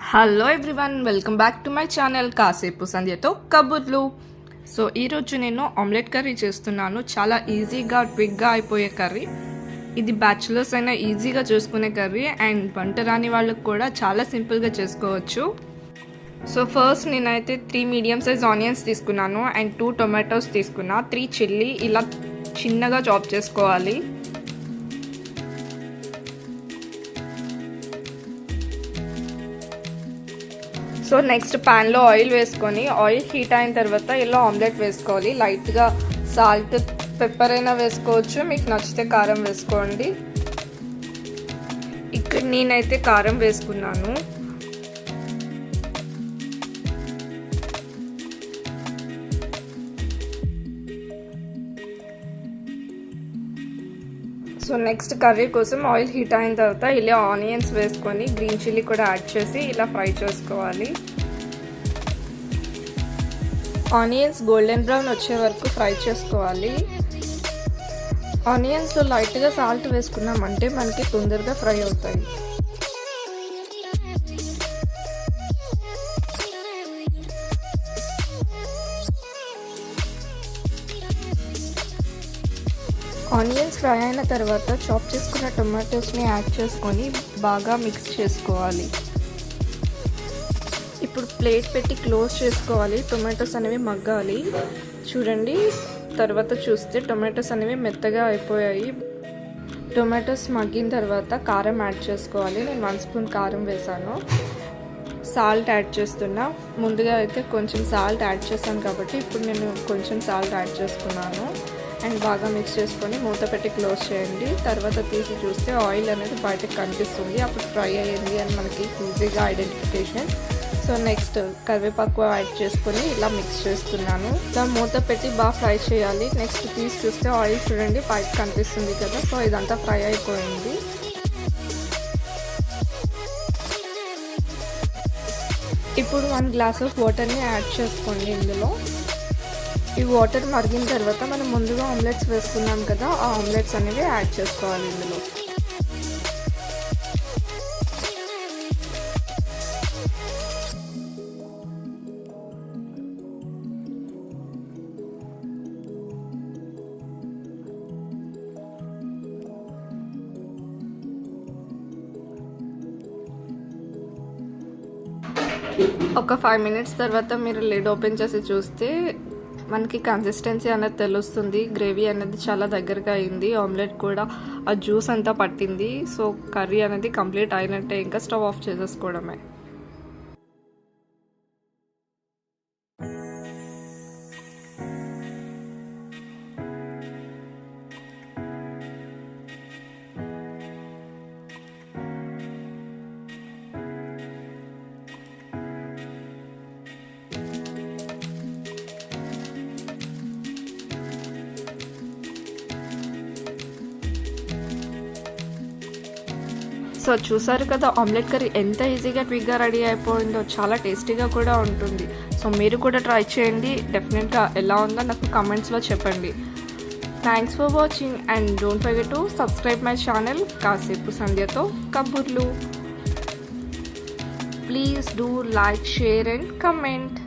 Hello everyone, welcome back to my channel కాసేపు సంధ్యతో కబుర్లు. So ఈరోజు నేను ఆమ్లెట్ కర్రీ చేస్తున్నాను. చాలా ఈజీగా క్విక్గా అయిపోయే కర్రీ ఇది. బ్యాచులర్స్ అయినా ఈజీగా చేసుకునే కర్రీ అండ్ వంట రాని వాళ్ళకి కూడా చాలా సింపుల్గా చేసుకోవచ్చు. సో ఫస్ట్ నేనైతే 3 మీడియం సైజ్ ఆనియన్స్ తీసుకున్నాను అండ్ 2 టొమాటోస్ తీసుకున్నా. 3 చిల్లీ ఇలా చిన్నగా చాప్ చేసుకోవాలి. సో నెక్స్ట్ ప్యాన్లో ఆయిల్ వేసుకొని ఆయిల్ హీట్ అయిన తర్వాత ఇలా ఆమ్లెట్ వేసుకోవాలి. లైట్గా సాల్ట్, పెప్పర్ అయినా వేసుకోవచ్చు, మీకు నచ్చితే కారం వేసుకోండి. ఇక్కడ నేనైతే కారం వేసుకున్నాను. సో నెక్స్ట్ కర్రీ కోసం ఆయిల్ హీట్ అయిన తర్వాత ఇలా ఆనియన్స్ వేసుకొని గ్రీన్ చిల్లీ కూడా యాడ్ చేసి ఇలా ఫ్రై చేసుకోవాలి. ఆనియన్స్ గోల్డెన్ బ్రౌన్ వచ్చే వరకు ఫ్రై చేసుకోవాలి. ఆనియన్స్లో లైట్గా సాల్ట్ వేసుకున్నామంటే మనకి తొందరగా ఫ్రై అవుతాయి. ఆనియన్స్ ఫ్రై అయిన తర్వాత చాప్ చేసుకున్న టొమాటోస్ని యాడ్ చేసుకొని బాగా మిక్స్ చేసుకోవాలి. ఇప్పుడు ప్లేట్ పెట్టి క్లోజ్ చేసుకోవాలి. టొమాటోస్ అనేవి మగ్గాలి. చూడండి, తర్వాత చూస్తే టొమాటోస్ అనేవి మెత్తగా అయిపోయాయి. టొమాటోస్ మగ్గిన తర్వాత కారం యాడ్ చేసుకోవాలి. నేను 1 స్పూన్ కారం వేసాను. సాల్ట్ యాడ్ చేస్తున్నా. ముందుగా అయితే కొంచెం సాల్ట్ యాడ్ చేశాను కాబట్టి ఇప్పుడు నేను కొంచెం సాల్ట్ యాడ్ చేసుకున్నాను. అండ్ బాగా మిక్స్ చేసుకొని మూత పెట్టి క్లోజ్ చేయండి. తర్వాత తీసి చూస్తే ఆయిల్ అనేది బయటకు కనిపిస్తుంది. అప్పుడు ఫ్రై అయ్యింది అని మనకి ఈజీగా ఐడెంటిఫికేషన్. సో నెక్స్ట్ కరివేపాకు యాడ్ చేసుకొని ఇలా మిక్స్ చేస్తున్నాను. ఇలా మూత పెట్టి బాగా ఫ్రై చేయాలి. నెక్స్ట్ తీసి చూస్తే ఆయిల్ చూడండి బయటకు కనిపిస్తుంది కదా. సో ఇదంతా ఫ్రై అయిపోయింది. ఇప్పుడు 1 గ్లాస్ ఆఫ్ వాటర్ని యాడ్ చేసుకోండి ఇందులో. ఈ వాటర్ మరిగిన తర్వాత మనం ముందుగా ఆమ్లెట్స్ వేసుకున్నాం కదా, ఆ ఆమ్లెట్స్ అనేవి యాడ్ చేసుకోవాలి ఇందులో. ఒక 5 మినిట్స్ తర్వాత మీరు లిడ్ ఓపెన్ చేసి చూస్తే మనకి కన్సిస్టెన్సీ అనేది తెలుస్తుంది. గ్రేవీ అనేది చాలా దగ్గరగా అయింది. ఆమ్లెట్ కూడా ఆ జ్యూస్ అంతా పట్టింది. సో కర్రీ అనేది కంప్లీట్ అయినట్టే. ఇంకా స్టవ్ ఆఫ్ చేసేసుకోవడమే. సో చూసారు కదా, ఆమ్లెట్ కర్రీ ఎంత ఈజీగా క్విక్గా రెడీ అయిపోయిందో. చాలా టేస్టీగా కూడా ఉంటుంది. సో మీరు కూడా ట్రై చేయండి. డెఫినెట్గా ఎలా ఉందో నాకు కమెంట్స్లో చెప్పండి. Thanks for watching and don't forget to subscribe my channel కాసేపు సంధ్యతో కబుర్లు. Please do like, share and comment.